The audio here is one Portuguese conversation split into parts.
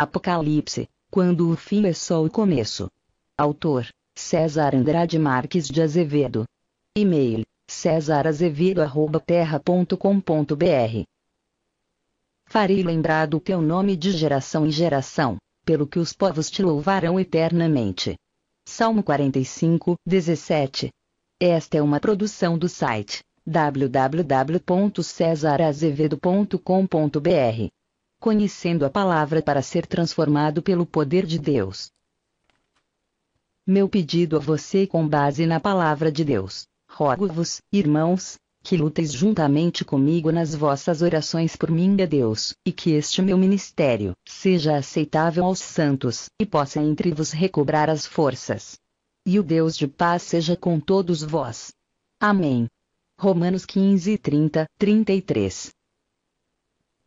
Apocalipse, quando o fim é só o começo. Autor: César Andrade Marques de Azevedo. E-mail: cesarazevedo@terra.com.br. Farei lembrar do teu nome de geração em geração, pelo que os povos te louvarão eternamente. Salmo 45, 17. Esta é uma produção do site www.cesarazevedo.com.br. Conhecendo a palavra para ser transformado pelo poder de Deus. Meu pedido a você com base na palavra de Deus. Rogo-vos, irmãos, que luteis juntamente comigo nas vossas orações por mim a Deus, e que este meu ministério seja aceitável aos santos, e possa entre vos recobrar as forças. E o Deus de paz seja com todos vós. Amém. Romanos 15, 30, 33.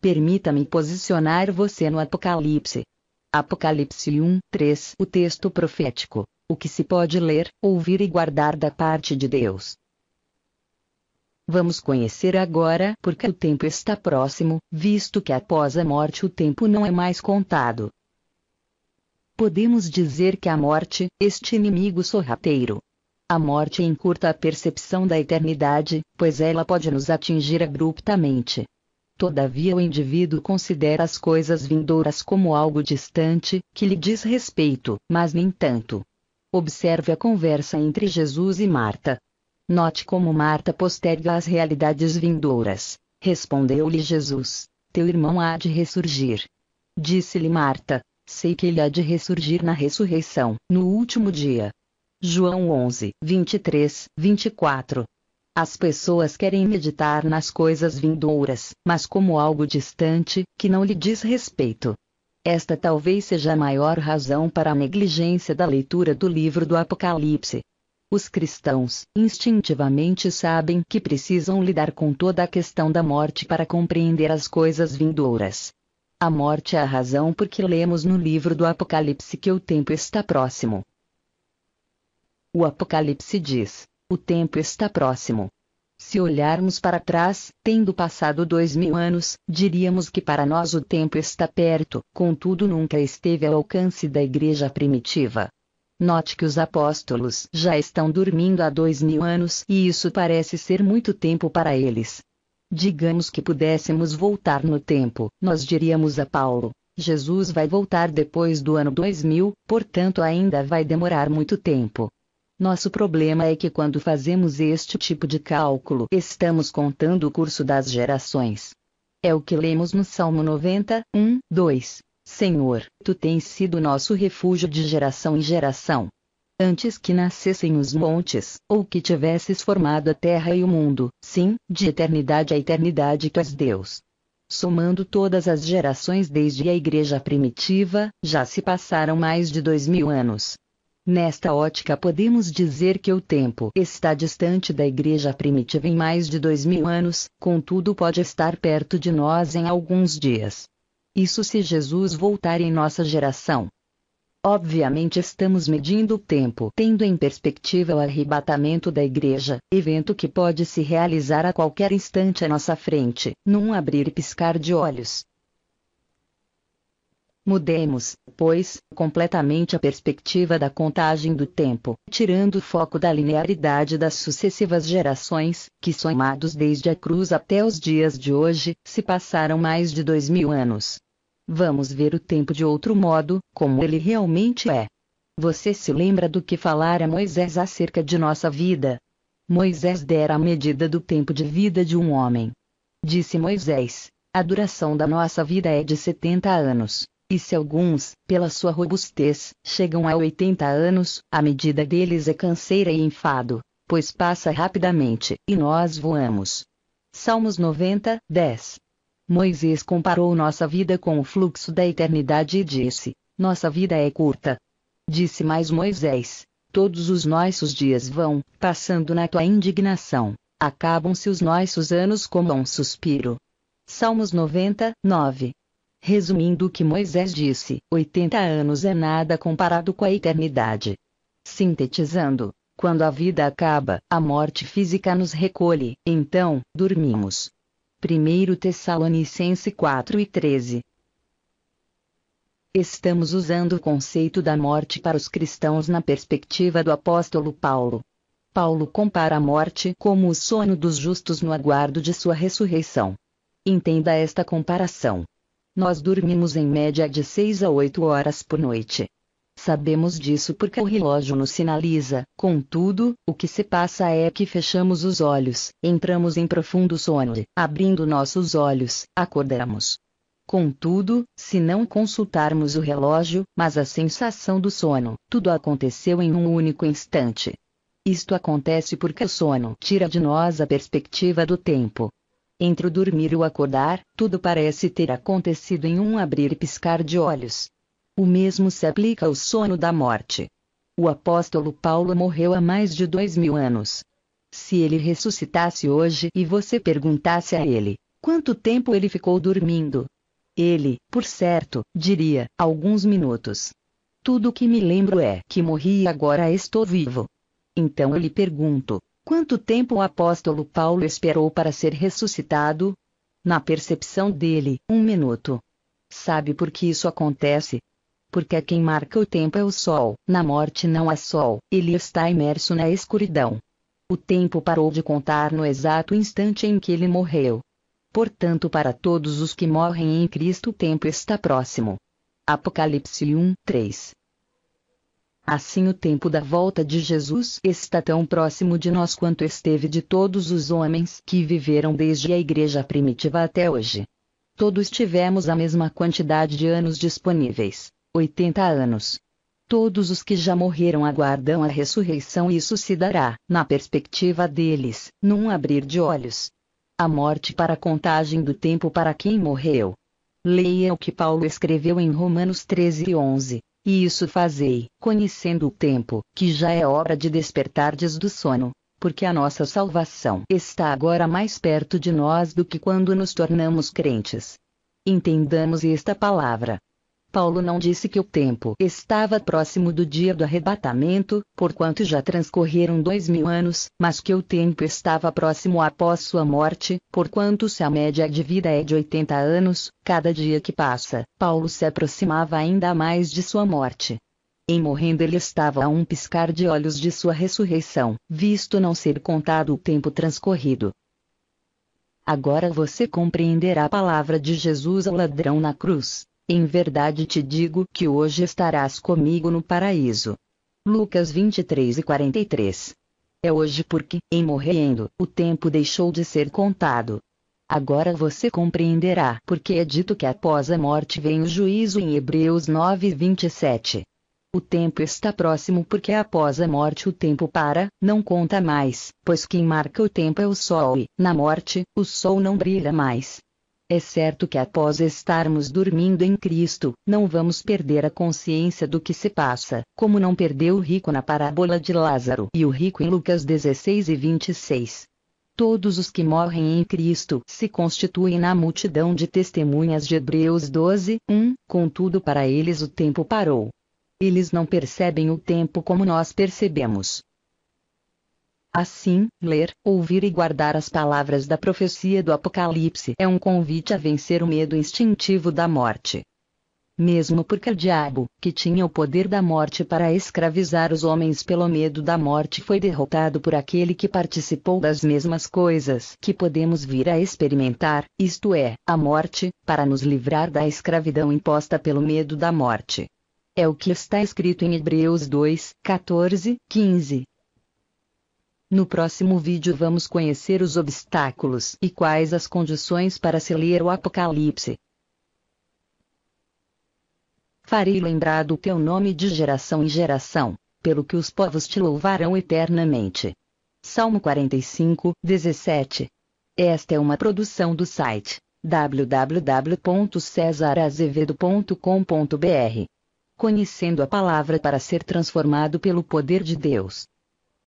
Permita-me posicionar você no Apocalipse. Apocalipse 1, 3. O texto profético, o que se pode ler, ouvir e guardar da parte de Deus. Vamos conhecer agora porque o tempo está próximo, visto que após a morte o tempo não é mais contado. Podemos dizer que a morte, este inimigo sorrateiro. A morte encurta a percepção da eternidade, pois ela pode nos atingir abruptamente. Todavia o indivíduo considera as coisas vindouras como algo distante, que lhe diz respeito, mas nem tanto. Observe a conversa entre Jesus e Marta. Note como Marta posterga as realidades vindouras. Respondeu-lhe Jesus: teu irmão há de ressurgir. Disse-lhe Marta: sei que ele há de ressurgir na ressurreição, no último dia. João 11, 23, 24. As pessoas querem meditar nas coisas vindouras, mas como algo distante, que não lhe diz respeito. Esta talvez seja a maior razão para a negligência da leitura do livro do Apocalipse. Os cristãos, instintivamente sabem que precisam lidar com toda a questão da morte para compreender as coisas vindouras. A morte é a razão por que lemos no livro do Apocalipse que o tempo está próximo. O Apocalipse diz: o tempo está próximo. Se olharmos para trás, tendo passado 2000 anos, diríamos que para nós o tempo está perto, contudo nunca esteve ao alcance da igreja primitiva. Note que os apóstolos já estão dormindo há 2000 anos e isso parece ser muito tempo para eles. Digamos que pudéssemos voltar no tempo, nós diríamos a Paulo: Jesus vai voltar depois do ano 2000, portanto ainda vai demorar muito tempo. Nosso problema é que quando fazemos este tipo de cálculo, estamos contando o curso das gerações. É o que lemos no Salmo 90, 1, 2. Senhor, tu tens sido nosso refúgio de geração em geração. Antes que nascessem os montes, ou que tivesses formado a terra e o mundo, sim, de eternidade a eternidade tu és Deus. Somando todas as gerações desde a igreja primitiva, já se passaram mais de 2000 anos. Nesta ótica podemos dizer que o tempo está distante da igreja primitiva em mais de 2000 anos, contudo pode estar perto de nós em alguns dias. Isso se Jesus voltar em nossa geração. Obviamente estamos medindo o tempo tendo em perspectiva o arrebatamento da igreja, evento que pode se realizar a qualquer instante à nossa frente, num abrir e piscar de olhos. Mudemos, pois, completamente a perspectiva da contagem do tempo, tirando o foco da linearidade das sucessivas gerações, que somados desde a cruz até os dias de hoje, se passaram mais de 2000 anos. Vamos ver o tempo de outro modo, como ele realmente é. Você se lembra do que falara Moisés acerca de nossa vida? Moisés dera a medida do tempo de vida de um homem. Disse Moisés: a duração da nossa vida é de 70 anos. E se alguns, pela sua robustez, chegam a 80 anos, a medida deles é canseira e enfado, pois passa rapidamente, e nós voamos. Salmos 90, 10. Moisés comparou nossa vida com o fluxo da eternidade e disse: nossa vida é curta. Disse mais Moisés: todos os nossos dias vão, passando na tua indignação, acabam-se os nossos anos como um suspiro. Salmos 90, 9. Resumindo o que Moisés disse, 80 anos é nada comparado com a eternidade. Sintetizando, quando a vida acaba, a morte física nos recolhe, então, dormimos. 1 Tessalonicenses 4 e 13. Estamos usando o conceito da morte para os cristãos na perspectiva do apóstolo Paulo. Paulo compara a morte como o sono dos justos no aguardo de sua ressurreição. Entenda esta comparação. Nós dormimos em média de 6 a 8 horas por noite. Sabemos disso porque o relógio nos sinaliza, contudo, o que se passa é que fechamos os olhos, entramos em profundo sono e, abrindo nossos olhos, acordamos. Contudo, se não consultarmos o relógio, mas a sensação do sono, tudo aconteceu em um único instante. Isto acontece porque o sono tira de nós a perspectiva do tempo. Entre o dormir e o acordar, tudo parece ter acontecido em um abrir e piscar de olhos. O mesmo se aplica ao sono da morte. O apóstolo Paulo morreu há mais de 2000 anos. Se ele ressuscitasse hoje e você perguntasse a ele, quanto tempo ele ficou dormindo? Ele, por certo, diria, alguns minutos. Tudo o que me lembro é que morri e agora estou vivo. Então eu lhe pergunto, quanto tempo o apóstolo Paulo esperou para ser ressuscitado? Na percepção dele, 1 minuto. Sabe por que isso acontece? Porque quem marca o tempo é o sol. Na morte não há sol, ele está imerso na escuridão. O tempo parou de contar no exato instante em que ele morreu. Portanto, para todos os que morrem em Cristo o tempo está próximo. Apocalipse 1, 3. Assim o tempo da volta de Jesus está tão próximo de nós quanto esteve de todos os homens que viveram desde a igreja primitiva até hoje. Todos tivemos a mesma quantidade de anos disponíveis, 80 anos. Todos os que já morreram aguardam a ressurreição e isso se dará, na perspectiva deles, num abrir de olhos. A morte para a contagem do tempo para quem morreu. Leia o que Paulo escreveu em Romanos 13:11. E isso fazei, conhecendo o tempo, que já é hora de despertardes do sono, porque a nossa salvação está agora mais perto de nós do que quando nos tornamos crentes. Entendamos esta palavra. Paulo não disse que o tempo estava próximo do dia do arrebatamento, porquanto já transcorreram 2000 anos, mas que o tempo estava próximo após sua morte, porquanto se a média de vida é de 80 anos, cada dia que passa, Paulo se aproximava ainda mais de sua morte. Em morrendo ele estava a um piscar de olhos de sua ressurreição, visto não ser contado o tempo transcorrido. Agora você compreenderá a palavra de Jesus ao ladrão na cruz. Em verdade te digo que hoje estarás comigo no paraíso. Lucas 23:43. É hoje porque, em morrendo, o tempo deixou de ser contado. Agora você compreenderá porque é dito que após a morte vem o juízo em Hebreus 9:27. O tempo está próximo porque após a morte o tempo não conta mais, pois quem marca o tempo é o sol e, na morte, o sol não brilha mais. É certo que após estarmos dormindo em Cristo, não vamos perder a consciência do que se passa, como não perdeu o rico na parábola de Lázaro e o rico em Lucas 16:26. Todos os que morrem em Cristo se constituem na multidão de testemunhas de Hebreus 12:1, contudo para eles o tempo parou. Eles não percebem o tempo como nós percebemos. Assim, ler, ouvir e guardar as palavras da profecia do Apocalipse é um convite a vencer o medo instintivo da morte. Mesmo porque o diabo, que tinha o poder da morte para escravizar os homens pelo medo da morte, foi derrotado por aquele que participou das mesmas coisas que podemos vir a experimentar, isto é, a morte, para nos livrar da escravidão imposta pelo medo da morte. É o que está escrito em Hebreus 2:14-15. No próximo vídeo vamos conhecer os obstáculos e quais as condições para se ler o Apocalipse. Farei lembrar do teu nome de geração em geração, pelo que os povos te louvarão eternamente. Salmo 45:17. Esta é uma produção do site www.cesarazevedo.com.br. Conhecendo a palavra para ser transformado pelo poder de Deus.